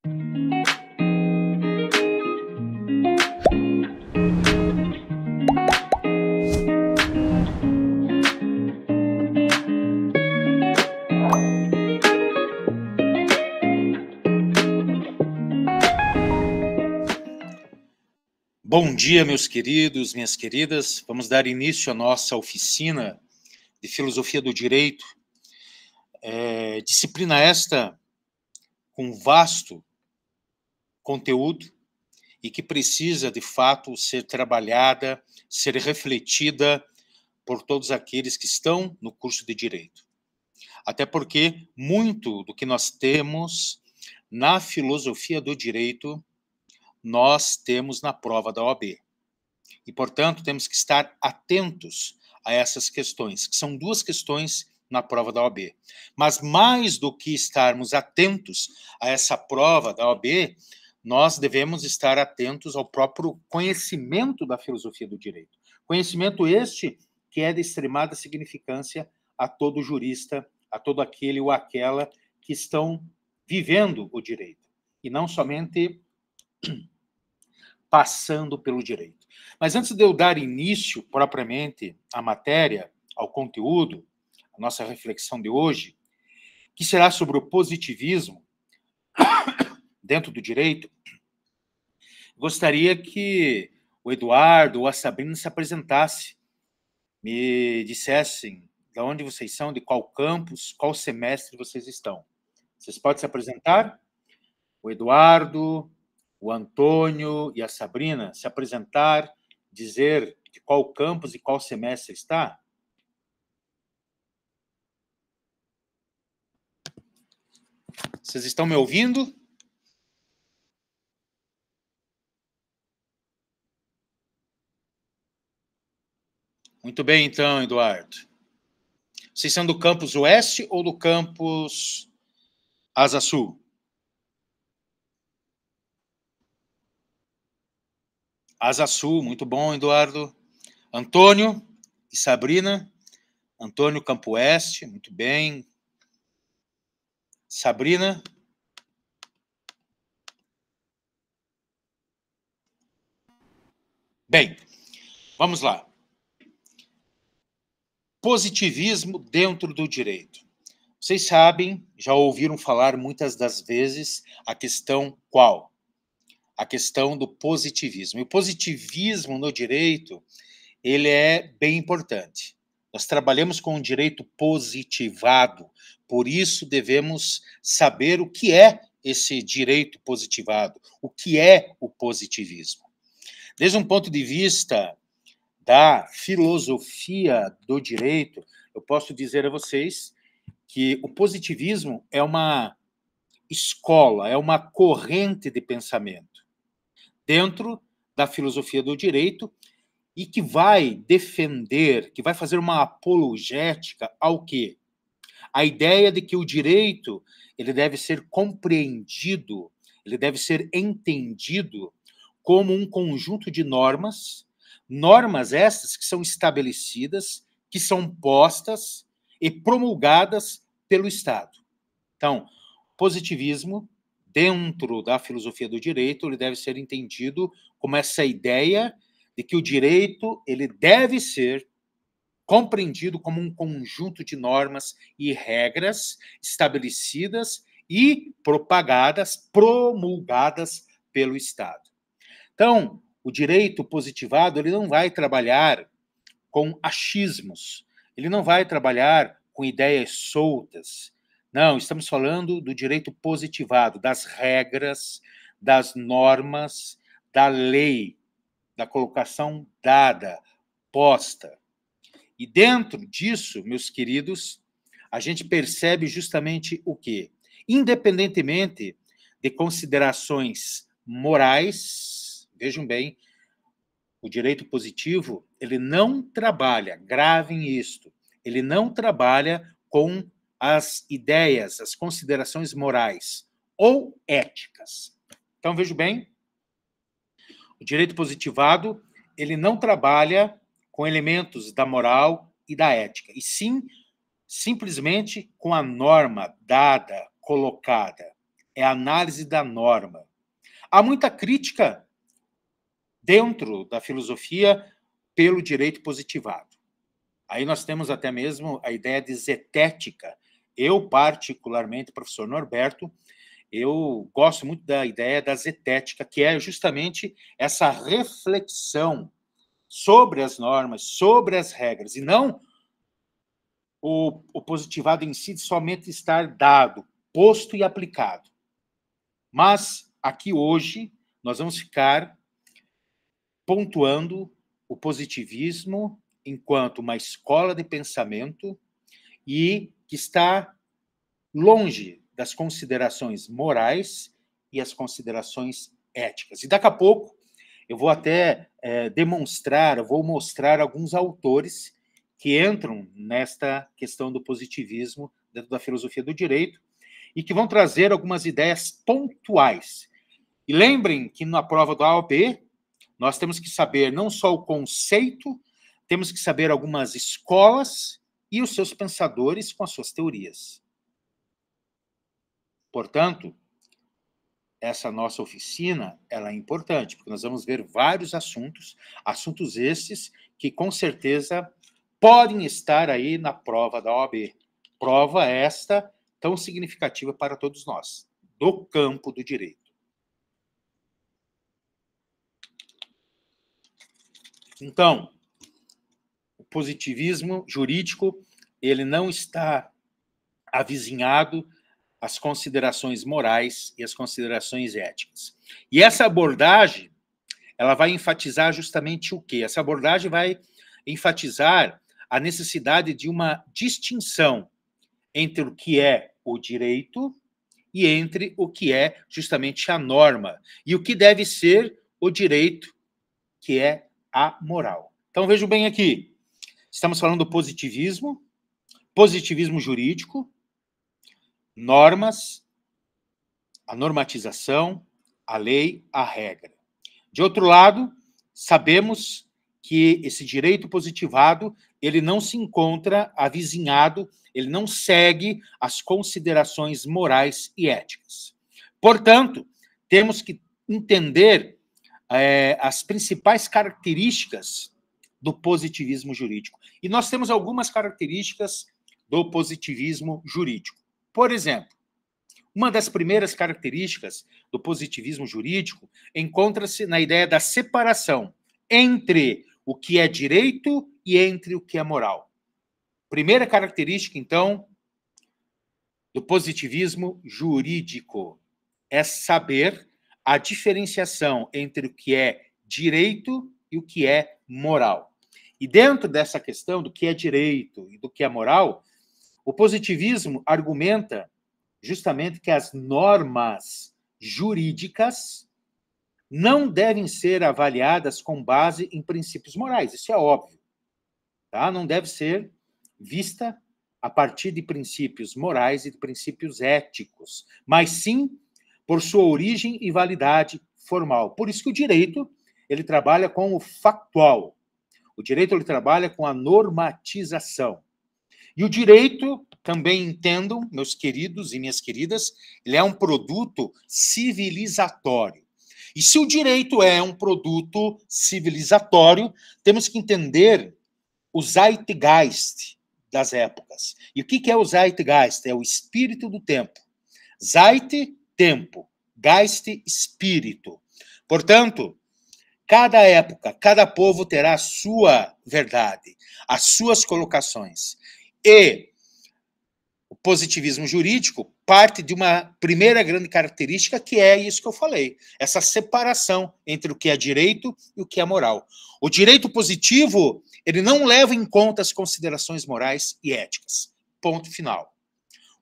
Bom dia, meus queridos, minhas queridas. Vamos dar início à nossa oficina de Filosofia do Direito. Disciplina esta com vasto conteúdo e que precisa, de fato, ser trabalhada, ser refletida por todos aqueles que estão no curso de Direito. Até porque muito do que nós temos na filosofia do direito nós temos na prova da OAB. E, portanto, temos que estar atentos a essas questões, que são duas questões na prova da OAB. Mas, mais do que estarmos atentos a essa prova da OAB, nós devemos estar atentos ao próprio conhecimento da filosofia do direito. Conhecimento este que é de extremada significância a todo jurista, a todo aquele ou aquela que estão vivendo o direito, e não somente passando pelo direito. Mas antes de eu dar início propriamente à matéria, ao conteúdo, a nossa reflexão de hoje, que será sobre o positivismo dentro do direito, gostaria que o Eduardo ou a Sabrina se apresentassem, me dissessem de onde vocês são, de qual campus, qual semestre vocês estão. Vocês podem se apresentar? O Eduardo, o Antônio e a Sabrina se apresentar, dizer de qual campus e qual semestre está? Vocês estão me ouvindo? Muito bem, então, Eduardo. Vocês são do campus Oeste ou do campus Asa Sul? Asa Sul, muito bom, Eduardo. Antônio e Sabrina. Antônio, Campo Oeste, muito bem. Sabrina. Bem, vamos lá. Positivismo dentro do direito. Vocês sabem, já ouviram falar muitas das vezes a questão qual? A questão do positivismo. E o positivismo no direito, ele é bem importante. Nós trabalhamos com um direito positivado, por isso devemos saber o que é esse direito positivado, o que é o positivismo. Desde um ponto de vista da filosofia do direito, eu posso dizer a vocês que o positivismo é uma escola, é uma corrente de pensamento dentro da filosofia do direito e que vai defender, que vai fazer uma apologética ao quê? A ideia de que o direito ele deve ser compreendido, ele deve ser entendido como um conjunto de normas, normas essas que são estabelecidas, que são postas e promulgadas pelo Estado. Então, positivismo, dentro da filosofia do direito, ele deve ser entendido como essa ideia de que o direito ele deve ser compreendido como um conjunto de normas e regras estabelecidas e propagadas, promulgadas pelo Estado. Então, o direito positivado ele não vai trabalhar com achismos, ele não vai trabalhar com ideias soltas. Não, estamos falando do direito positivado, das regras, das normas, da lei, da colocação dada, posta. E dentro disso, meus queridos, a gente percebe justamente o quê? Independentemente de considerações morais, vejam bem, o direito positivo, ele não trabalha, gravem isto, ele não trabalha com as ideias, as considerações morais ou éticas. Então, veja bem, o direito positivado, ele não trabalha com elementos da moral e da ética, e sim, simplesmente com a norma dada, colocada. é a análise da norma. Há muita crítica dentro da filosofia pelo direito positivado. Aí nós temos até mesmo a ideia de zetética. Eu, particularmente, professor Norberto, eu gosto muito da ideia da zetética, que é justamente essa reflexão sobre as normas, sobre as regras, e não o positivado em si somente estar dado, posto e aplicado. Mas aqui hoje nós vamos ficar pontuando o positivismo enquanto uma escola de pensamento e que está longe das considerações morais e as considerações éticas. E daqui a pouco eu vou até eu vou mostrar alguns autores que entram nesta questão do positivismo dentro da filosofia do direito e que vão trazer algumas ideias pontuais. E lembrem que na prova do A ou B, nós temos que saber não só o conceito, temos que saber algumas escolas e os seus pensadores com as suas teorias. Portanto, essa nossa oficina, ela é importante, porque nós vamos ver vários assuntos esses que, com certeza, podem estar aí na prova da OAB. Prova esta tão significativa para todos nós, do campo do direito. Então, o positivismo jurídico, ele não está avizinhado às considerações morais e às considerações éticas. E essa abordagem, ela vai enfatizar justamente o quê? Essa abordagem vai enfatizar a necessidade de uma distinção entre o que é o direito e entre o que é justamente a norma, e o que deve ser o direito, que é a moral. Então, vejam bem aqui, estamos falando do positivismo jurídico, normas, a normatização, a lei, a regra. De outro lado, sabemos que esse direito positivado, ele não se encontra avizinhado, ele não segue as considerações morais e éticas. Portanto, temos que entender as principais características do positivismo jurídico. E nós temos algumas características do positivismo jurídico. Por exemplo, uma das primeiras características do positivismo jurídico encontra-se na ideia da separação entre o que é direito e entre o que é moral. Primeira característica, então, do positivismo jurídico é saber a diferenciação entre o que é direito e o que é moral. E dentro dessa questão do que é direito e do que é moral, o positivismo argumenta justamente que as normas jurídicas não devem ser avaliadas com base em princípios morais, isso é óbvio, tá? Não deve ser vista a partir de princípios morais e de princípios éticos, mas sim por sua origem e validade formal. Por isso que o direito, ele trabalha com o factual. O direito, ele trabalha com a normatização. E o direito, também entendam, meus queridos e minhas queridas, ele é um produto civilizatório. E se o direito é um produto civilizatório, temos que entender o Zeitgeist das épocas. E o que é o Zeitgeist? É o espírito do tempo. Zeit, tempo. Geist, espírito. Portanto, cada época, cada povo terá a sua verdade, as suas colocações. E o positivismo jurídico parte de uma primeira grande característica, que é isso que eu falei, essa separação entre o que é direito e o que é moral. O direito positivo, ele não leva em conta as considerações morais e éticas. Ponto final.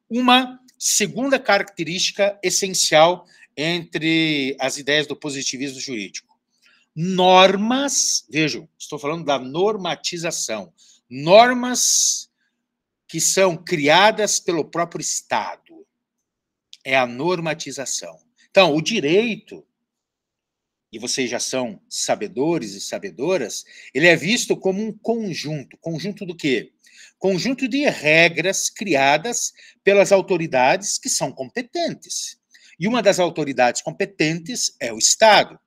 Uma segunda característica essencial entre as ideias do positivismo jurídico. Normas, vejam, estou falando da normatização. Normas que são criadas pelo próprio Estado. É a normatização. Então, o direito, e vocês já são sabedores e sabedoras, ele é visto como um conjunto. Conjunto do quê? Conjunto de regras criadas pelas autoridades que são competentes. E uma das autoridades competentes é o Estado,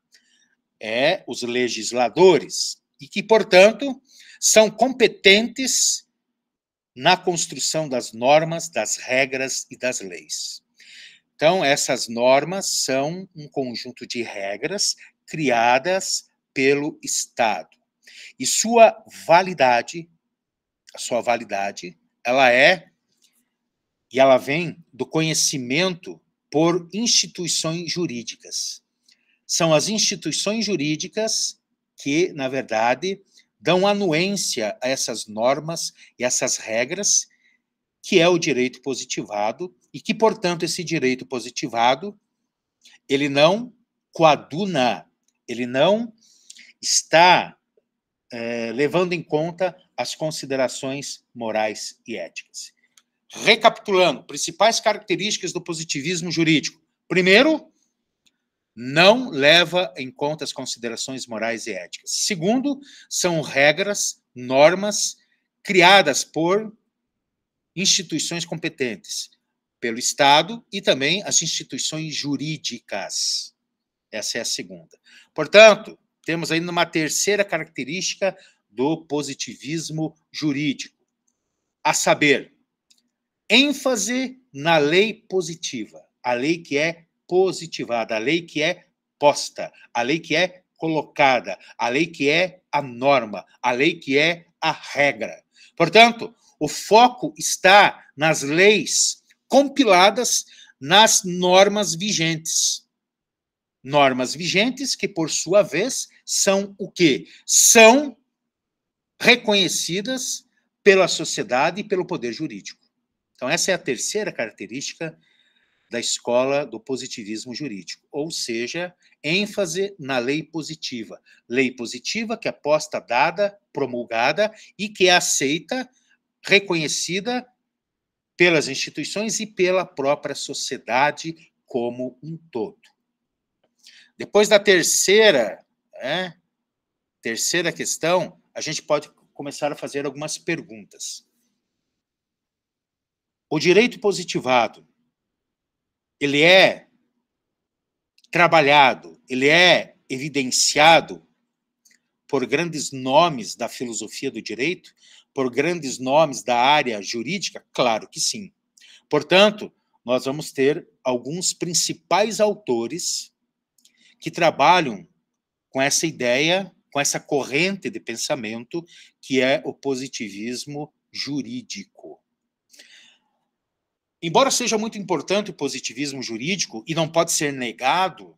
é os legisladores, e que, portanto, são competentes na construção das normas, das regras e das leis. Então, essas normas são um conjunto de regras criadas pelo Estado. E sua validade, ela vem do conhecimento por instituições jurídicas. São as instituições jurídicas que, na verdade, dão anuência a essas normas e essas regras, que é o direito positivado, e que, portanto, esse direito positivado, ele não coaduna, ele não está levando em conta as considerações morais e éticas. Recapitulando, principais características do positivismo jurídico. Primeiro, não leva em conta as considerações morais e éticas. Segundo, são regras, normas criadas por instituições competentes, pelo Estado e também as instituições jurídicas. Essa é a segunda. Portanto, temos ainda uma terceira característica do positivismo jurídico, a saber, ênfase na lei positiva, a lei que é positivada, a lei que é posta, a lei que é colocada, a lei que é a norma, a lei que é a regra. Portanto, o foco está nas leis compiladas nas normas vigentes. Normas vigentes que, por sua vez, são o quê? São reconhecidas pela sociedade e pelo poder jurídico. Então, essa é a terceira característica da escola do positivismo jurídico, ou seja, ênfase na lei positiva. Lei positiva que é posta, dada, promulgada e que é aceita, reconhecida pelas instituições e pela própria sociedade como um todo. Depois da terceira questão, a gente pode começar a fazer algumas perguntas. O direito positivado, ele é trabalhado, ele é evidenciado por grandes nomes da filosofia do direito, por grandes nomes da área jurídica? Claro que sim. Portanto, nós vamos ter alguns principais autores que trabalham com essa ideia, com essa corrente de pensamento que é o positivismo jurídico. Embora seja muito importante o positivismo jurídico, e não pode ser negado,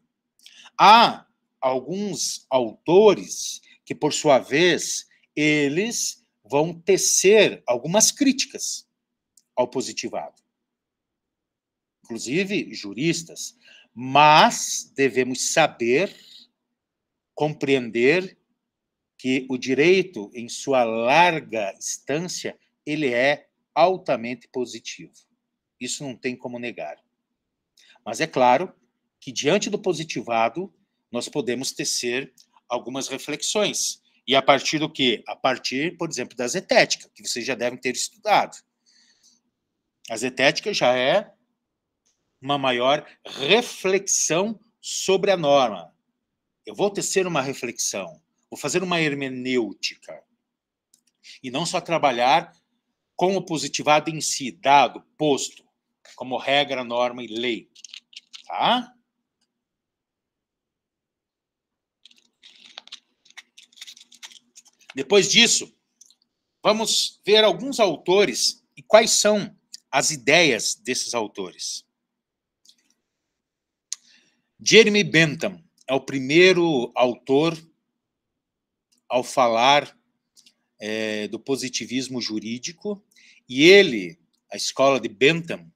há alguns autores que, por sua vez, eles vão tecer algumas críticas ao positivado. Inclusive juristas. Mas devemos saber, compreender que o direito, em sua larga instância, ele é altamente positivo. Isso não tem como negar. Mas é claro que, diante do positivado, nós podemos tecer algumas reflexões. E a partir do quê? A partir, por exemplo, da zetética, que vocês já devem ter estudado. A zetética já é uma maior reflexão sobre a norma. Eu vou tecer uma reflexão, vou fazer uma hermenêutica. E não só trabalhar com o positivado em si, dado, posto, como regra, norma e lei. Tá? Depois disso, vamos ver alguns autores e quais são as ideias desses autores. Jeremy Bentham é o primeiro autor ao falar do positivismo jurídico, e ele, a escola de Bentham,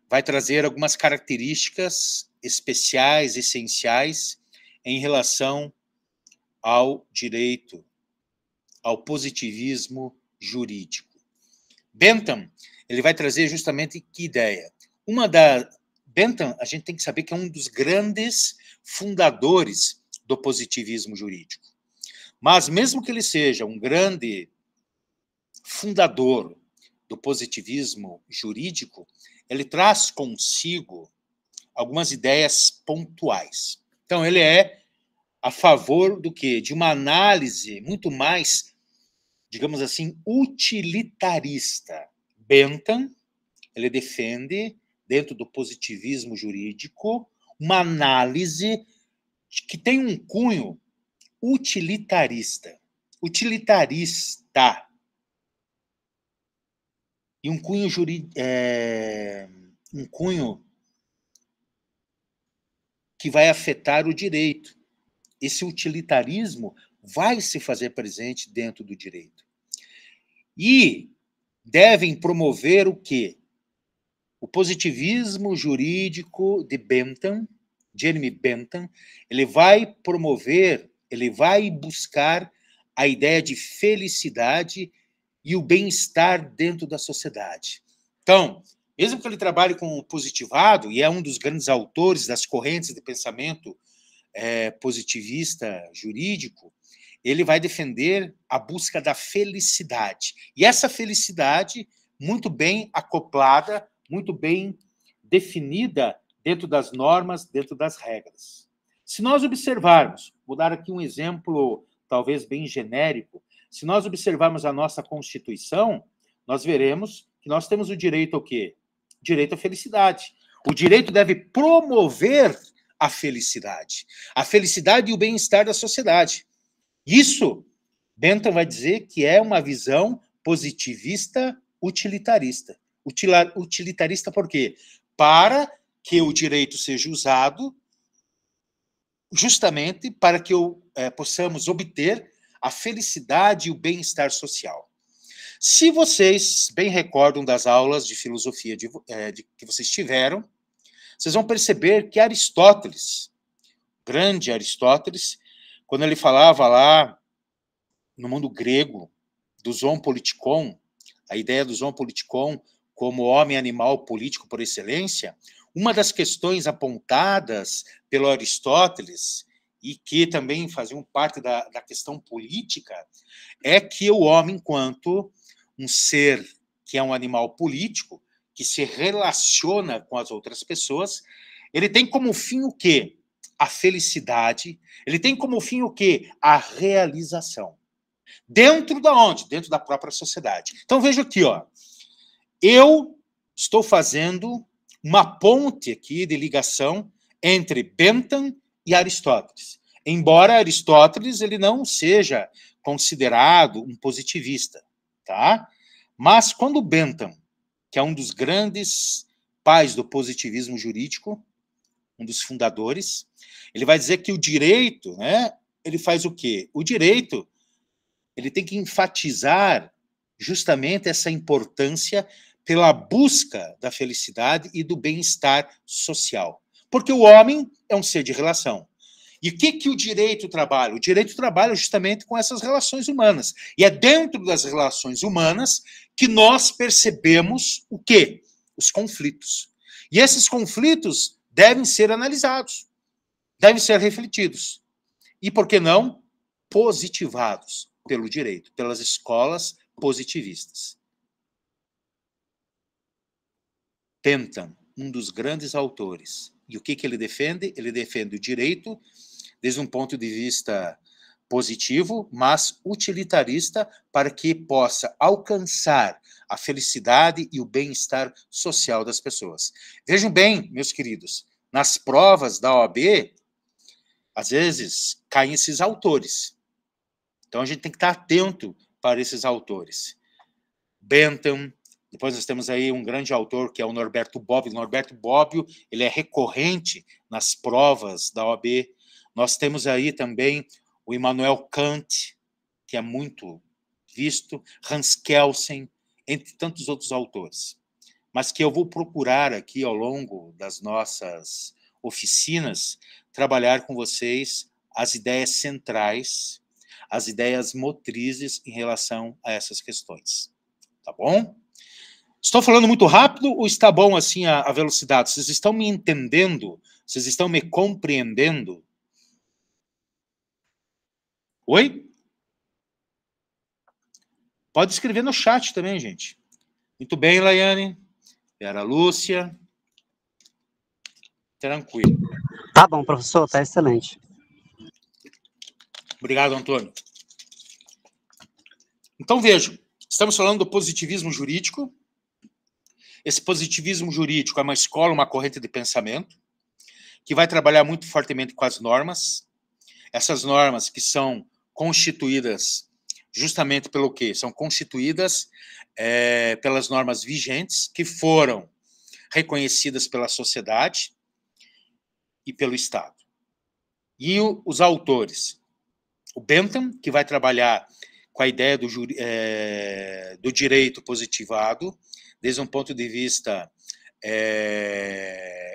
vai trazer algumas características especiais, essenciais, em relação ao direito, ao positivismo jurídico. Bentham, ele vai trazer justamente que ideia? Bentham, a gente tem que saber que é um dos grandes fundadores do positivismo jurídico. Mas, mesmo que ele seja um grande fundador do positivismo jurídico, ele traz consigo algumas ideias pontuais. Então, ele é a favor do quê? De uma análise muito mais, digamos assim, utilitarista. Bentham, ele defende, dentro do positivismo jurídico, uma análise que tem um cunho utilitarista. Utilitarista. E um cunho jurídico. Um cunho que vai afetar o direito. Esse utilitarismo vai se fazer presente dentro do direito. E devem promover o quê? O positivismo jurídico de Bentham, Jeremy Bentham, ele vai promover, ele vai buscar a ideia de felicidade e o bem-estar dentro da sociedade. Então, mesmo que ele trabalhe com o positivado, e é um dos grandes autores das correntes de pensamento positivista jurídico, ele vai defender a busca da felicidade. E essa felicidade, muito bem acoplada, muito bem definida dentro das normas, dentro das regras. Se nós observarmos, vou dar aqui um exemplo talvez bem genérico, se nós observarmos a nossa Constituição, nós veremos que nós temos o direito ao quê? Direito à felicidade. O direito deve promover a felicidade e o bem-estar da sociedade. Isso, Bentham vai dizer que é uma visão positivista utilitarista. Utilitarista por quê? Para que o direito seja usado justamente para que possamos obter a felicidade e o bem-estar social. Se vocês bem recordam das aulas de filosofia que vocês tiveram, vocês vão perceber que Aristóteles, grande Aristóteles, quando ele falava lá no mundo grego do zoon politikon, a ideia do zoon politikon como homem-animal político por excelência, uma das questões apontadas pelo Aristóteles, e que também faziam parte da questão política, é que o homem, enquanto um ser que é um animal político, que se relaciona com as outras pessoas, ele tem como fim o quê? A felicidade. Ele tem como fim o quê? A realização. Dentro da onde? Dentro da própria sociedade. Então, veja aqui, ó. Eu estou fazendo uma ponte aqui de ligação entre Bentham e Aristóteles. Embora Aristóteles ele não seja considerado um positivista, tá? Mas quando Bentham, que é um dos grandes pais do positivismo jurídico, um dos fundadores, ele vai dizer que o direito, né, ele faz o quê? O direito, ele tem que enfatizar justamente essa importância pela busca da felicidade e do bem-estar social. Porque o homem é um ser de relação. E o que o direito trabalha? O direito trabalha justamente com essas relações humanas. E é dentro das relações humanas que nós percebemos o quê? Os conflitos. E esses conflitos devem ser analisados, devem ser refletidos. E, por que não, positivados pelo direito, pelas escolas positivistas. Bentham, um dos grandes autores. E o que ele defende? Ele defende o direito desde um ponto de vista positivo, mas utilitarista, para que possa alcançar a felicidade e o bem-estar social das pessoas. Vejam bem, meus queridos, nas provas da OAB, às vezes, caem esses autores. Então, a gente tem que estar atento para esses autores. Bentham, depois nós temos aí um grande autor, que é o Norberto Bobbio. Norberto Bobbio, ele é recorrente nas provas da OAB. Nós temos aí também o Immanuel Kant, que é muito visto, Hans Kelsen, entre tantos outros autores. Mas que eu vou procurar aqui, ao longo das nossas oficinas, trabalhar com vocês as ideias centrais, as ideias motrizes em relação a essas questões. Tá bom? Estou falando muito rápido ou está bom assim a velocidade? Vocês estão me entendendo? Vocês estão me compreendendo? Oi? Pode escrever no chat também, gente. Muito bem, Laiane. Vera Lúcia. Tranquilo. Tá bom, professor, tá excelente. Obrigado, Antônio. Então, vejam, estamos falando do positivismo jurídico. Esse positivismo jurídico é uma escola, uma corrente de pensamento, que vai trabalhar muito fortemente com as normas. Essas normas que são constituídas justamente pelo quê? São constituídas pelas normas vigentes, que foram reconhecidas pela sociedade e pelo Estado. E os autores? O Bentham, que vai trabalhar com a ideia do direito positivado, desde um ponto de vista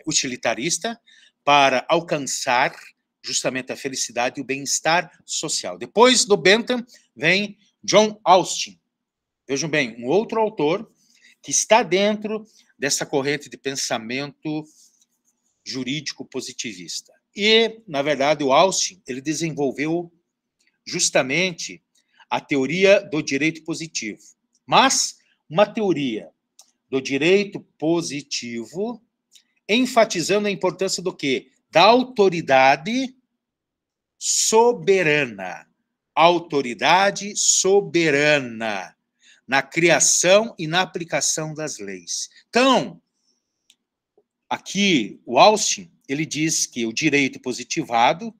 utilitarista, para alcançar justamente a felicidade e o bem-estar social. Depois do Bentham, vem John Austin. Vejam bem, um outro autor que está dentro dessa corrente de pensamento jurídico positivista. E, na verdade, o Austin, ele desenvolveu justamente a teoria do direito positivo. Mas uma teoria do direito positivo enfatizando a importância do quê? Da autoridade soberana. Autoridade soberana na criação e na aplicação das leis. Então, aqui o Austin, ele diz que o direito positivado,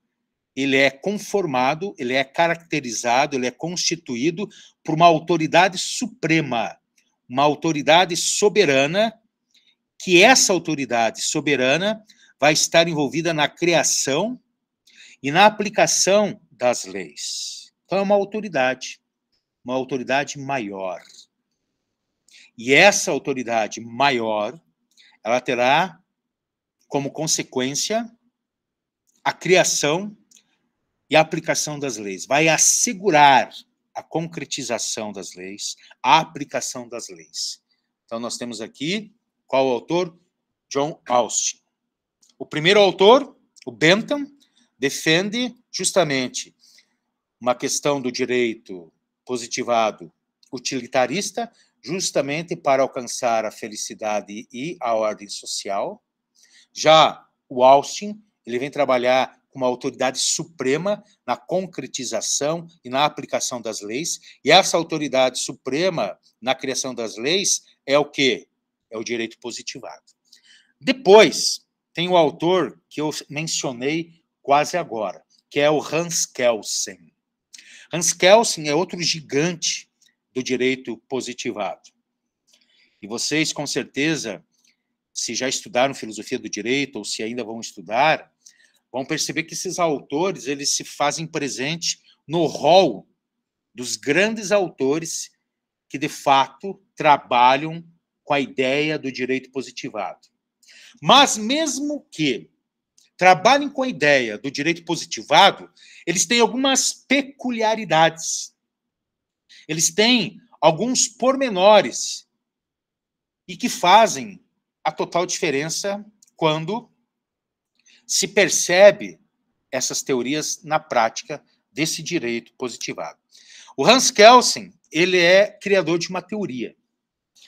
ele é conformado, ele é caracterizado, ele é constituído por uma autoridade suprema, uma autoridade soberana, que essa autoridade soberana vai estar envolvida na criação e na aplicação das leis. Então, é uma autoridade maior. E essa autoridade maior, ela terá como consequência a criação e a aplicação das leis. Vai assegurar a concretização das leis, a aplicação das leis. Então, nós temos aqui, qual o autor? John Austin. O primeiro autor, o Bentham, defende justamente uma questão do direito positivado utilitarista, justamente para alcançar a felicidade e a ordem social. Já o Austin, ele vem trabalhar com uma autoridade suprema na concretização e na aplicação das leis, e essa autoridade suprema na criação das leis é o quê? É o direito positivado. Depois, tem o autor que eu mencionei quase agora, que é o Hans Kelsen. Hans Kelsen é outro gigante do direito positivado. E vocês, com certeza, se já estudaram filosofia do direito, ou se ainda vão estudar, vão perceber que esses autores, eles se fazem presente no rol dos grandes autores que, de fato, trabalham com a ideia do direito positivado. Mas, mesmo que trabalhem com a ideia do direito positivado, eles têm algumas peculiaridades. Eles têm alguns pormenores e que fazem a total diferença quando se percebe essas teorias na prática desse direito positivado. O Hans Kelsen, ele é criador de uma teoria.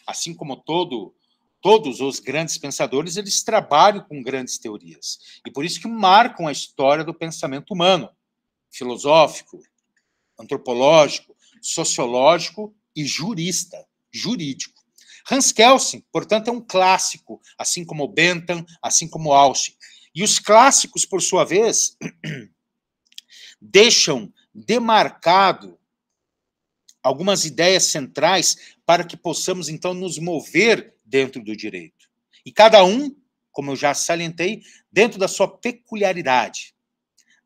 Assim como todos os grandes pensadores, eles trabalham com grandes teorias. E por isso que marcam a história do pensamento humano, filosófico, antropológico, sociológico e jurídico. Hans Kelsen, portanto, é um clássico, assim como Bentham, assim como Austin. E os clássicos, por sua vez, deixam demarcado algumas ideias centrais para que possamos, então, nos mover dentro do direito. E cada um, como eu já salientei, dentro da sua peculiaridade,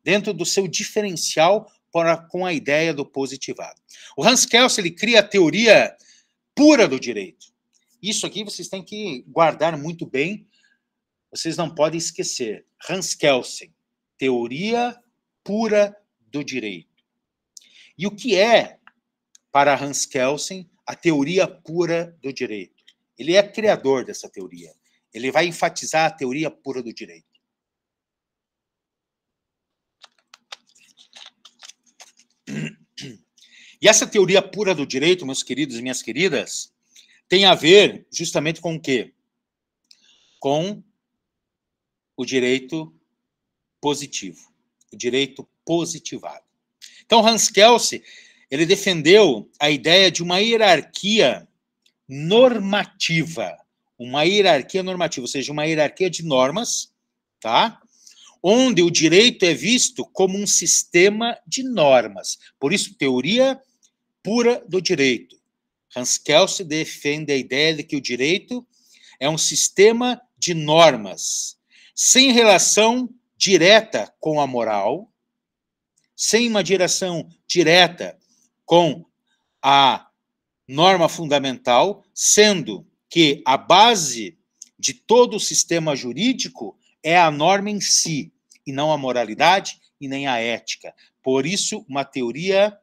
dentro do seu diferencial com a ideia do positivado. O Hans Kelsen, ele cria a teoria pura do direito. Isso aqui vocês têm que guardar muito bem, vocês não podem esquecer. Hans Kelsen, teoria pura do direito. E o que é, para Hans Kelsen, a teoria pura do direito? Ele é criador dessa teoria. Ele vai enfatizar a teoria pura do direito. E essa teoria pura do direito, meus queridos e minhas queridas, tem a ver justamente com o quê? Com o direito positivo, o direito positivado. Então, Hans Kelsen, ele defendeu a ideia de uma hierarquia normativa, ou seja, uma hierarquia de normas, tá? Onde o direito é visto como um sistema de normas. Por isso, teoria pura do direito. Hans Kelsen defende a ideia de que o direito é um sistema de normas, sem relação direta com a moral, sem uma direção direta com a norma fundamental, sendo que a base de todo o sistema jurídico é a norma em si, e não a moralidade e nem a ética. Por isso, uma teoria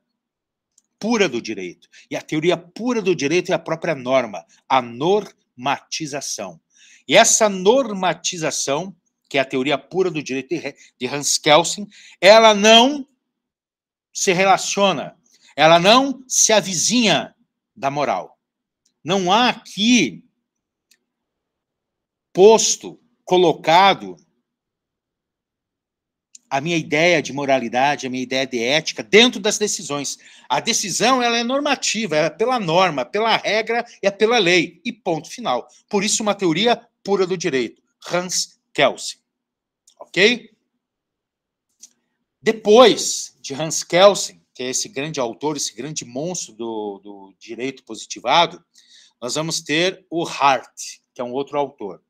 pura do direito. E a teoria pura do direito é a própria norma, a normatização. E essa normatização, que é a teoria pura do direito de Hans Kelsen, ela não se relaciona, ela não se avizinha da moral. Não há aqui posto, colocado a minha ideia de moralidade, a minha ideia de ética dentro das decisões. A decisão, ela é normativa, ela é pela norma, pela regra e é pela lei. E ponto final. Por isso, uma teoria pura do direito. Hans Kelsen. Ok? Depois de Hans Kelsen, que é esse grande autor, esse grande monstro do direito positivado, nós vamos ter o Hart, que é um outro autor.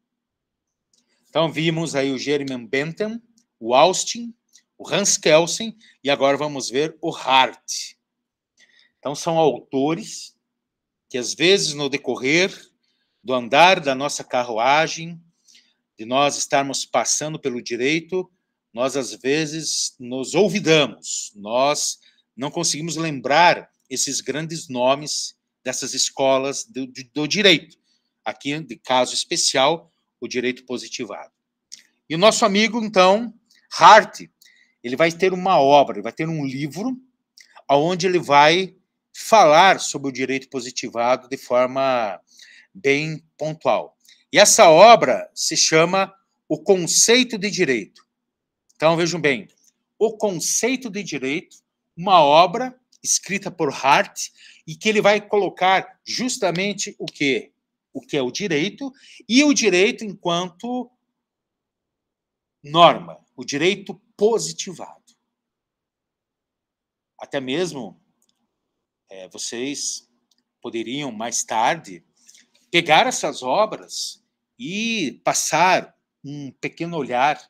Então, vimos aí o Jeremy Bentham, o Austin, o Hans Kelsen, e agora vamos ver o Hart. Então, são autores que, às vezes, no decorrer do andar da nossa carruagem, de nós estarmos passando pelo direito, nós, às vezes, nos olvidamos, nós não conseguimos lembrar esses grandes nomes dessas escolas do direito. Aqui, de caso especial, o direito positivado. E o nosso amigo, então, Hart, ele vai ter uma obra, ele vai ter um livro, onde ele vai falar sobre o direito positivado de forma bem pontual. E essa obra se chama O Conceito de Direito. Então, vejam bem, O Conceito de Direito, uma obra escrita por Hart, e que ele vai colocar justamente o que é o direito, e o direito enquanto norma, o direito positivado. Até mesmo vocês poderiam, mais tarde, pegar essas obras e passar um pequeno olhar,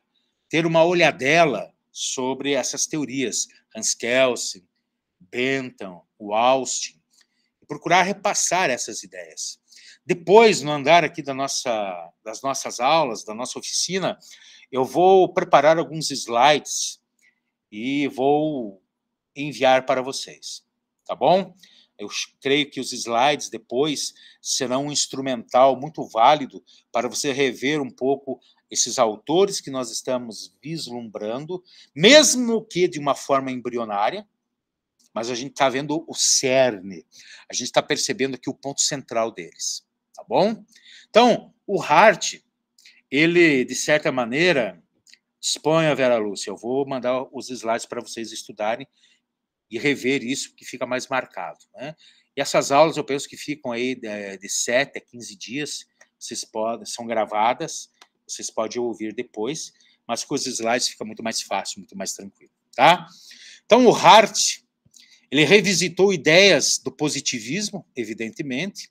ter uma olhadela sobre essas teorias, Hans Kelsen, Bentham, o Austin, e procurar repassar essas ideias. Depois, no andar aqui das nossas aulas, da nossa oficina, eu vou preparar alguns slides e vou enviar para vocês, tá bom? Eu creio que os slides depois serão um instrumental muito válido para você rever um pouco esses autores que nós estamos vislumbrando, mesmo que de uma forma embrionária, mas a gente está vendo o cerne, a gente está percebendo aqui o ponto central deles, tá bom? Então, o Hart, ele, de certa maneira, exponha, Vera Lúcia, eu vou mandar os slides para vocês estudarem e rever isso, que fica mais marcado, né? E essas aulas, eu penso que ficam aí de 7 a 15 dias, são gravadas, vocês podem ouvir depois, mas com os slides fica muito mais fácil, muito mais tranquilo, tá? Então, o Hart, ele revisitou ideias do positivismo, evidentemente,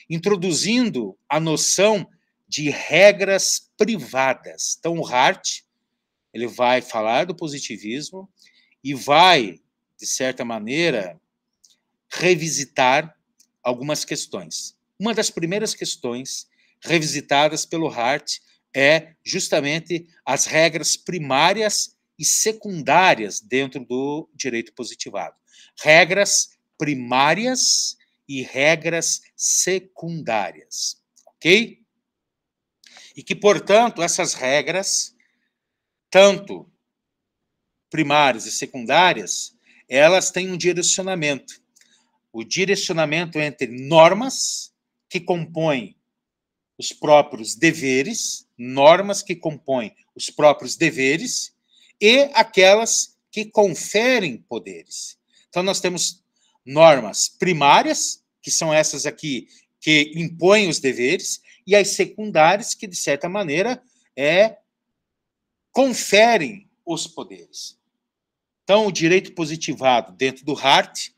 introduzindo a noção de regras privadas. Então, o Hart, ele vai falar do positivismo e vai, de certa maneira, revisitar algumas questões. Uma das primeiras questões revisitadas pelo Hart é justamente as regras primárias e secundárias dentro do direito positivado. Regras primárias e regras secundárias, ok? E que, portanto, essas regras, tanto primárias e secundárias, elas têm um direcionamento. O direcionamento entre normas, que compõem os próprios deveres, normas que compõem os próprios deveres e aquelas que conferem poderes. Então, nós temos normas primárias, que são essas aqui, que impõem os deveres, e as secundárias, que, de certa maneira, conferem os poderes. Então, o direito positivado, dentro do Hart,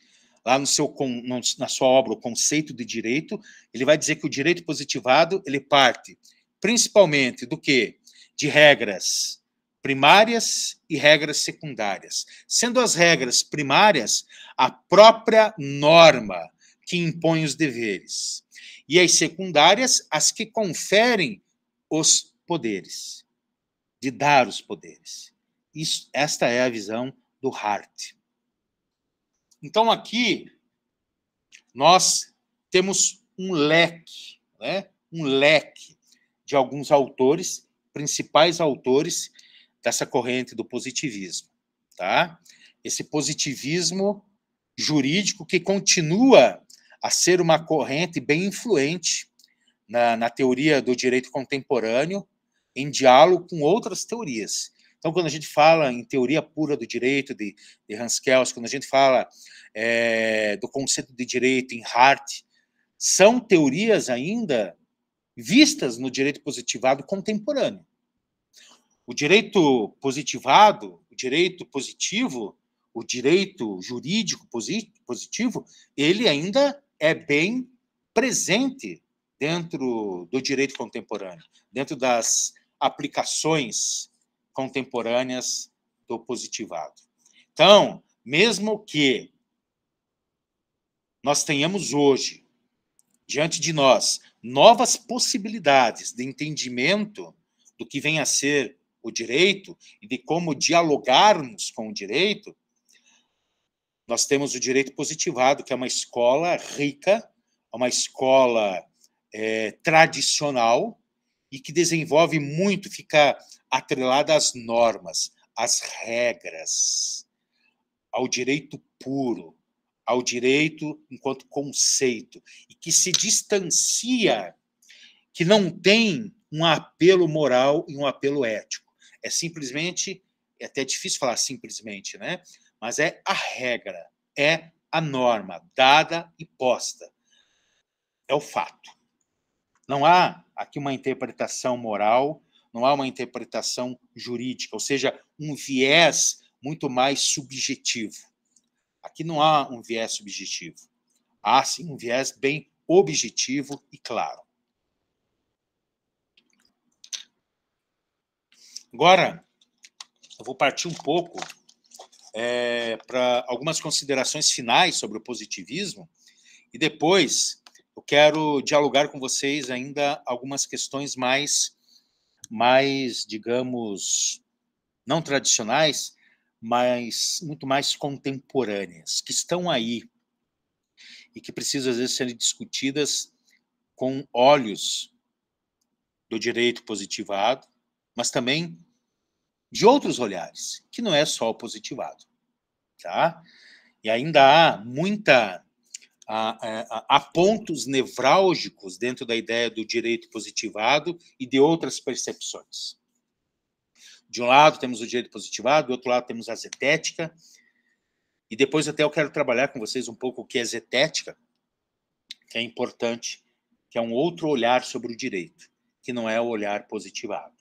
lá na sua obra, O Conceito de Direito, ele vai dizer que o direito positivado, ele parte principalmente do quê? De regras primárias e regras secundárias. Sendo as regras primárias a própria norma que impõe os deveres. E as secundárias, as que conferem os poderes, de dar os poderes. Esta é a visão do Hart. Então, aqui, nós temos um leque, né? Um leque de alguns autores, principais autores dessa corrente do positivismo. Tá? Esse positivismo jurídico que continua a ser uma corrente bem influente na teoria do direito contemporâneo, em diálogo com outras teorias. Então, quando a gente fala em teoria pura do direito, de Hans Kelsen, quando a gente fala do conceito de direito em Hart, são teorias ainda vistas no direito positivado contemporâneo. O direito positivado, o direito positivo, o direito jurídico positivo, ele ainda é bem presente dentro do direito contemporâneo, dentro das aplicações contemporâneas do positivado. Então, mesmo que nós tenhamos hoje, diante de nós, novas possibilidades de entendimento do que vem a ser o direito e de como dialogarmos com o direito, nós temos o direito positivado, que é uma escola rica, uma escola tradicional e que desenvolve muito, fica atrelada às normas, às regras, ao direito puro, ao direito enquanto conceito, e que se distancia, que não tem um apelo moral e um apelo ético. É simplesmente, é até difícil falar simplesmente, né? Mas é a regra, é a norma dada e posta. É o fato. Não há aqui uma interpretação moral, não há uma interpretação jurídica, ou seja, um viés muito mais subjetivo. Aqui não há um viés subjetivo. Há, sim, um viés bem objetivo e claro. Agora, eu vou partir um pouco para algumas considerações finais sobre o positivismo e depois eu quero dialogar com vocês ainda algumas questões mais, digamos, não tradicionais, mas muito mais contemporâneas, que estão aí e que precisam, às vezes, serem discutidas com olhos do direito positivado, mas também de outros olhares, que não é só o positivado. Tá? E ainda há há pontos nevrálgicos dentro da ideia do direito positivado e de outras percepções. De um lado temos o direito positivado, do outro lado temos a zetética, e depois até eu quero trabalhar com vocês um pouco o que é zetética, que é importante, que é um outro olhar sobre o direito, que não é o olhar positivado.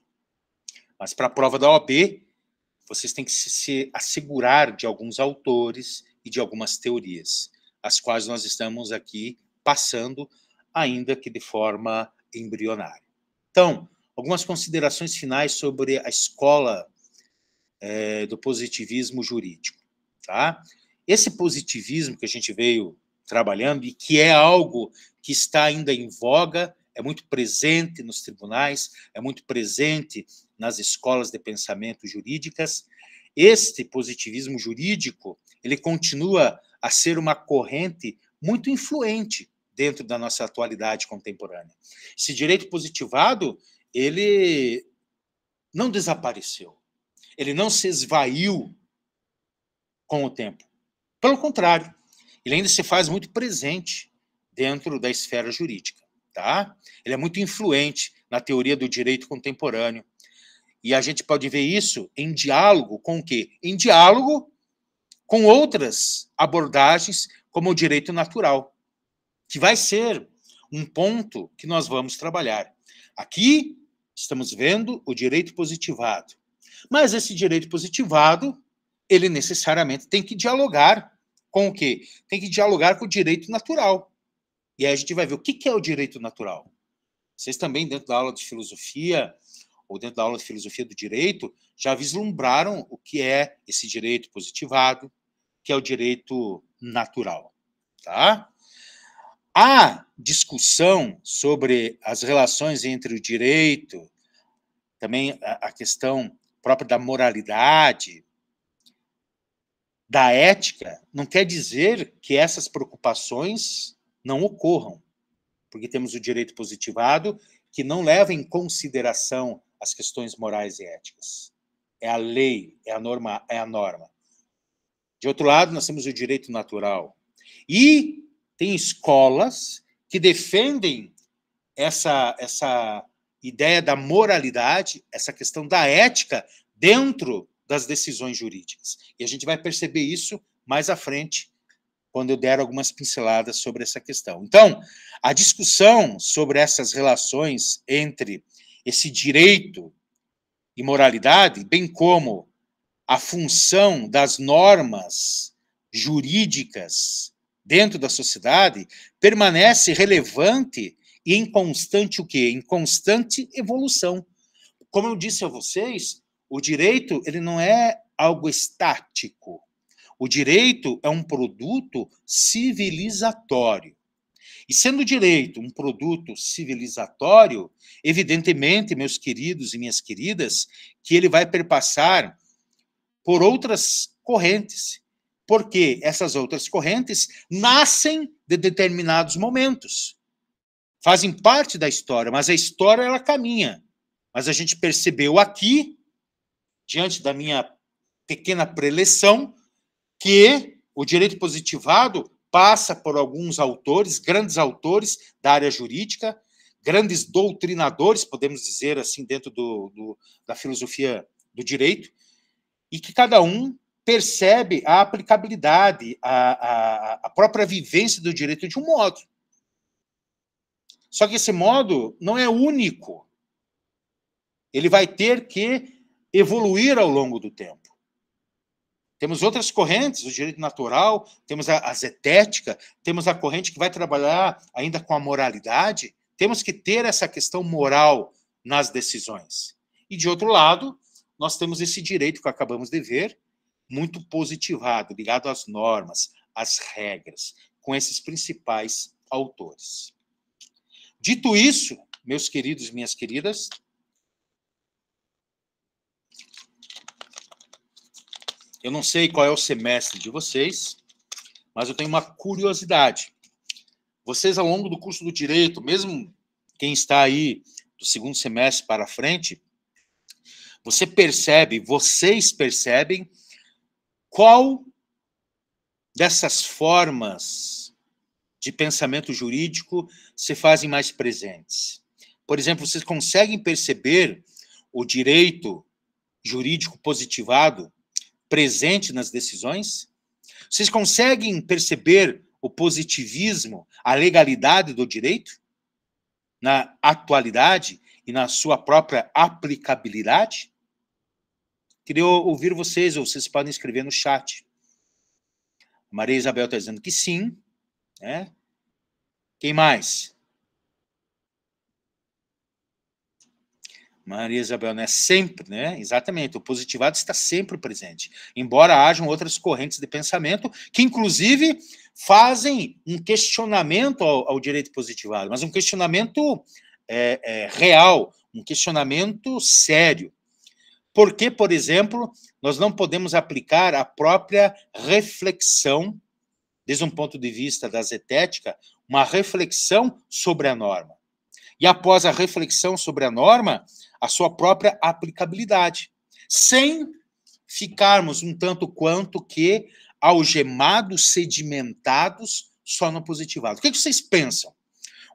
Mas para a prova da OAB, vocês têm que se assegurar de alguns autores e de algumas teorias, as quais nós estamos aqui passando, ainda que de forma embrionária. Então, algumas considerações finais sobre a escola do positivismo jurídico. Tá? Esse positivismo que a gente veio trabalhando e que é algo que está ainda em voga, é muito presente nos tribunais, é muito presente nas escolas de pensamento jurídicas. Este positivismo jurídico, ele continua a ser uma corrente muito influente dentro da nossa atualidade contemporânea. Esse direito positivado, ele não desapareceu, ele não se esvaiu com o tempo. Pelo contrário, ele ainda se faz muito presente dentro da esfera jurídica. tá? Ele é muito influente na teoria do direito contemporâneo. E a gente pode ver isso em diálogo com o quê? Em diálogo com outras abordagens, como o direito natural, que vai ser um ponto que nós vamos trabalhar. Aqui estamos vendo o direito positivado. Mas esse direito positivado, ele necessariamente tem que dialogar com o quê? Tem que dialogar com o direito natural. E aí a gente vai ver o que é o direito natural. Vocês também, dentro da aula de filosofia, ou dentro da aula de filosofia do direito, já vislumbraram o que é esse direito positivado, que é o direito natural. Tá? A discussão sobre as relações entre o direito, também a questão própria da moralidade, da ética, não quer dizer que essas preocupações não ocorram, porque temos o direito positivado que não leva em consideração as questões morais e éticas. É a lei, é a norma, é a norma. De outro lado, nós temos o direito natural. E tem escolas que defendem essa ideia da moralidade, essa questão da ética dentro das decisões jurídicas. E a gente vai perceber isso mais à frente, quando eu der algumas pinceladas sobre essa questão. Então, a discussão sobre essas relações entre esse direito e moralidade, bem como a função das normas jurídicas dentro da sociedade, permanece relevante e em constante o quê? Em constante evolução. Como eu disse a vocês, o direito ele não é algo estático. O direito é um produto civilizatório. E sendo o direito um produto civilizatório, evidentemente, meus queridos e minhas queridas, que ele vai perpassar por outras correntes, porque essas outras correntes nascem de determinados momentos, fazem parte da história, mas a história ela caminha. Mas a gente percebeu aqui, diante da minha pequena preleção, que o direito positivado passa por alguns autores, grandes autores da área jurídica, grandes doutrinadores, podemos dizer assim, dentro da filosofia do direito, e que cada um percebe a aplicabilidade, a própria vivência do direito de um modo. Só que esse modo não é único. Ele vai ter que evoluir ao longo do tempo. Temos outras correntes, o direito natural, temos a zetética, temos a corrente que vai trabalhar ainda com a moralidade. Temos que ter essa questão moral nas decisões. E, de outro lado, nós temos esse direito que acabamos de ver, muito positivado, ligado às normas, às regras, com esses principais autores. Dito isso, meus queridos e minhas queridas, eu não sei qual é o semestre de vocês, mas eu tenho uma curiosidade. Vocês, ao longo do curso do Direito, mesmo quem está aí do segundo semestre para frente, vocês percebem qual dessas formas de pensamento jurídico se fazem mais presentes. Por exemplo, vocês conseguem perceber o direito jurídico positivado presente nas decisões? Vocês conseguem perceber o positivismo, a legalidade do direito na atualidade e na sua própria aplicabilidade? Queria ouvir vocês, ou vocês podem escrever no chat. Maria Isabel está dizendo que sim. Né? Quem mais? Maria Isabel, né? Sempre, né? Exatamente. O positivado está sempre presente. Embora hajam outras correntes de pensamento que, inclusive, fazem um questionamento ao direito positivado, mas um questionamento real, um questionamento sério. Por que, por exemplo, nós não podemos aplicar a própria reflexão, desde um ponto de vista da zetética, uma reflexão sobre a norma? E após a reflexão sobre a norma, a sua própria aplicabilidade, sem ficarmos um tanto quanto que algemados, sedimentados só no positivado. O que vocês pensam?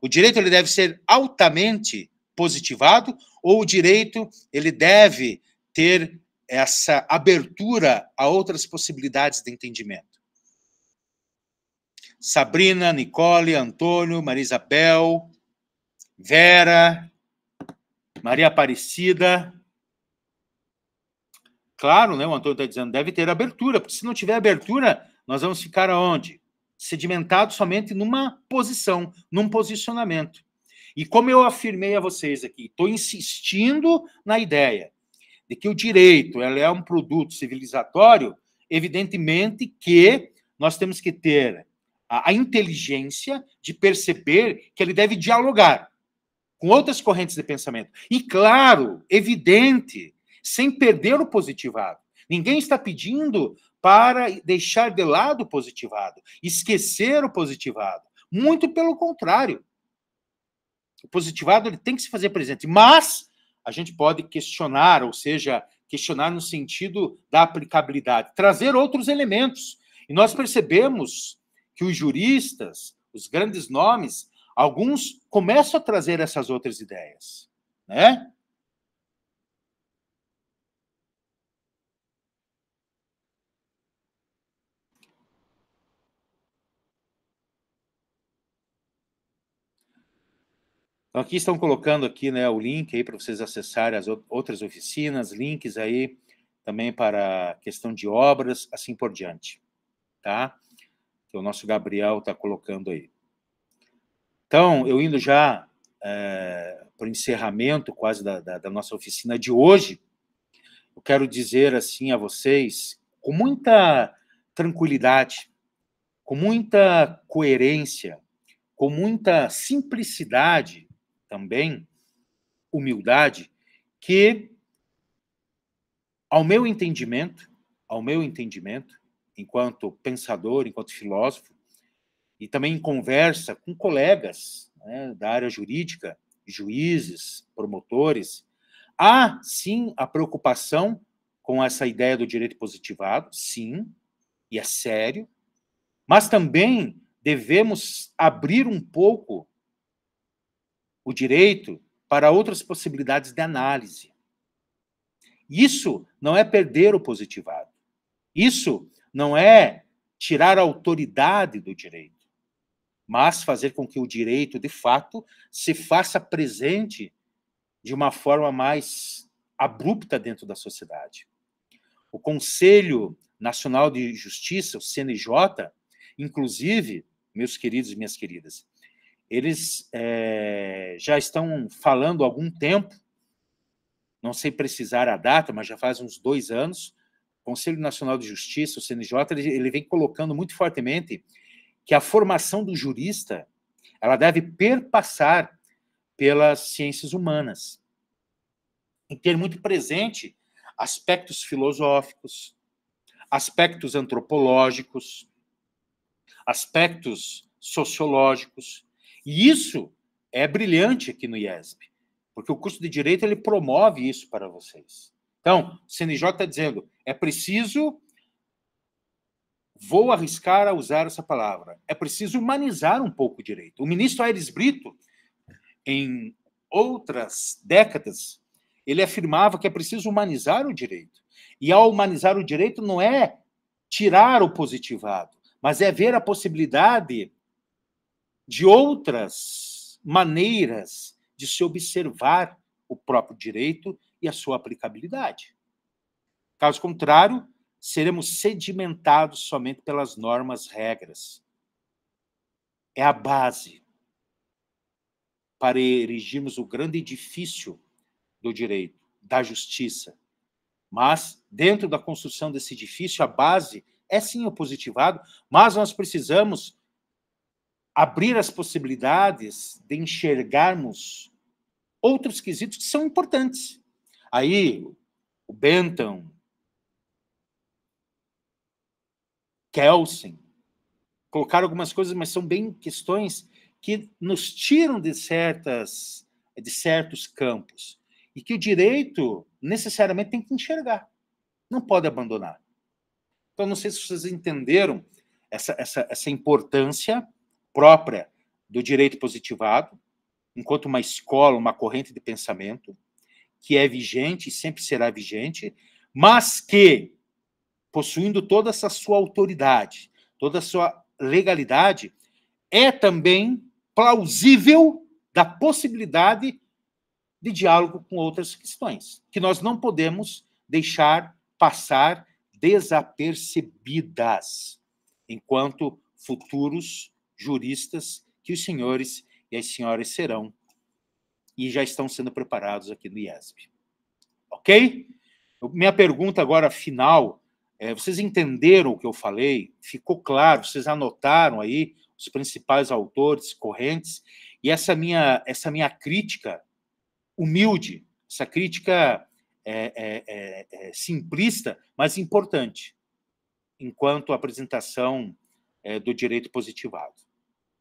O direito ele deve ser altamente positivado ou o direito ele deve ter essa abertura a outras possibilidades de entendimento? Sabrina, Nicole, Antônio, Maria Isabel, Vera, Maria Aparecida. Claro, né, o Antônio está dizendo, deve ter abertura, porque se não tiver abertura, nós vamos ficar aonde? Sedimentados somente numa posição, num posicionamento. E como eu afirmei a vocês aqui, estou insistindo na ideia de que o direito ela é um produto civilizatório, evidentemente que nós temos que ter a inteligência de perceber que ele deve dialogar com outras correntes de pensamento. E, claro, evidente, sem perder o positivado. Ninguém está pedindo para deixar de lado o positivado, esquecer o positivado. Muito pelo contrário. O positivado ele tem que se fazer presente, mas a gente pode questionar, ou seja, questionar no sentido da aplicabilidade, trazer outros elementos. E nós percebemos que os juristas, os grandes nomes, alguns começam a trazer essas outras ideias, né? Então, aqui estão colocando aqui, né, o link aí para vocês acessarem as outras oficinas, links aí também para questão de obras, assim por diante, tá? Que o nosso Gabriel está colocando aí. Então, eu indo já para o encerramento quase da nossa oficina de hoje, eu quero dizer assim a vocês, com muita tranquilidade, com muita coerência, com muita simplicidade também, humildade, que, ao meu entendimento, enquanto pensador, enquanto filósofo, e também em conversa com colegas, né, da área jurídica, juízes, promotores, há, sim, a preocupação com essa ideia do direito positivado, sim, e é sério, mas também devemos abrir um pouco o direito para outras possibilidades de análise. Isso não é perder o positivado. Isso não é tirar a autoridade do direito, mas fazer com que o direito, de fato, se faça presente de uma forma mais abrupta dentro da sociedade. O Conselho Nacional de Justiça, o CNJ, inclusive, meus queridos e minhas queridas, eles já estão falando há algum tempo, não sei precisar a data, mas já faz uns 2 anos, o Conselho Nacional de Justiça, o CNJ, ele vem colocando muito fortemente que a formação do jurista ela deve perpassar pelas ciências humanas, e ter muito presente aspectos filosóficos, aspectos antropológicos, aspectos sociológicos. E isso é brilhante aqui no IESP, porque o curso de Direito ele promove isso para vocês. Então, o CNJ está dizendo, é preciso, vou arriscar a usar essa palavra, é preciso humanizar um pouco o direito. O ministro Aires Brito, em outras décadas, ele afirmava que é preciso humanizar o direito. E ao humanizar o direito não é tirar o positivado, mas é ver a possibilidade de outras maneiras de se observar o próprio direito e a sua aplicabilidade. Caso contrário, seremos sedimentados somente pelas normas, regras. É a base para erigirmos o grande edifício do direito, da justiça. Mas, dentro da construção desse edifício, a base é sim o positivado, mas nós precisamos abrir as possibilidades de enxergarmos outros quesitos que são importantes. Aí, o Bentham, Kelsen, colocaram algumas coisas, mas são bem questões que nos tiram de certos campos e que o direito necessariamente tem que enxergar, não pode abandonar. Então, não sei se vocês entenderam essa importância própria do direito positivado, enquanto uma escola, uma corrente de pensamento, que é vigente e sempre será vigente, mas que, possuindo toda essa sua autoridade, toda a sua legalidade, é também plausível da possibilidade de diálogo com outras questões, que nós não podemos deixar passar desapercebidas, enquanto futuros juristas que os senhores e as senhoras serão e já estão sendo preparados aqui no IESB. Ok? Minha pergunta agora final, vocês entenderam o que eu falei? Ficou claro? Vocês anotaram aí os principais autores, correntes? E essa minha crítica humilde, essa crítica simplista, mas importante, enquanto apresentação do direito positivado.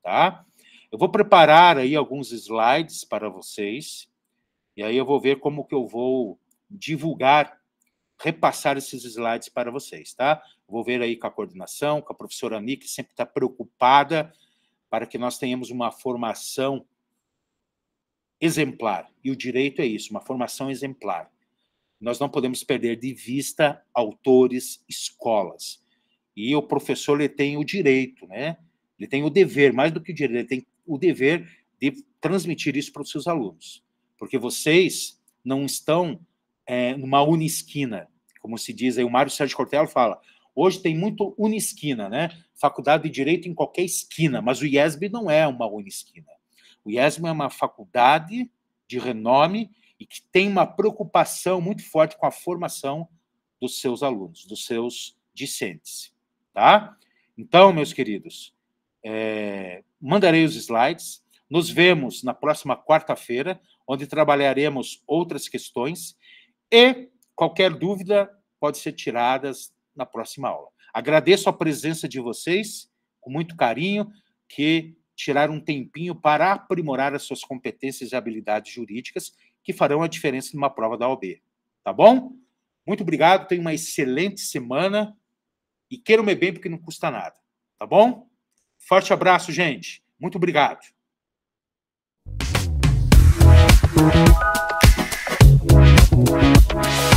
Tá? Eu vou preparar aí alguns slides para vocês, e aí eu vou ver como que eu vou divulgar, repassar esses slides para vocês, tá? Vou ver aí com a coordenação, com a professora Ani, que sempre está preocupada para que nós tenhamos uma formação exemplar. E o direito é isso, uma formação exemplar. Nós não podemos perder de vista autores, escolas. E o professor, ele tem o direito, né? Ele tem o dever, mais do que o direito, ele tem o dever de transmitir isso para os seus alunos. Porque vocês não estão numa unisquina, como se diz aí, o Mário Sérgio Cortella fala, hoje tem muito unisquina, né? Faculdade de Direito em qualquer esquina, mas o IESB não é uma unisquina. O IESB é uma faculdade de renome e que tem uma preocupação muito forte com a formação dos seus alunos, dos seus discentes, tá? Então, meus queridos, mandarei os slides, nos vemos na próxima quarta-feira, onde trabalharemos outras questões e qualquer dúvida pode ser tirada na próxima aula. Agradeço a presença de vocês, com muito carinho, que tiraram um tempinho para aprimorar as suas competências e habilidades jurídicas, que farão a diferença numa prova da OAB. Tá bom? Muito obrigado, tenham uma excelente semana e queiram-me bem, porque não custa nada. Tá bom? Forte abraço, gente. Muito obrigado. Thank you.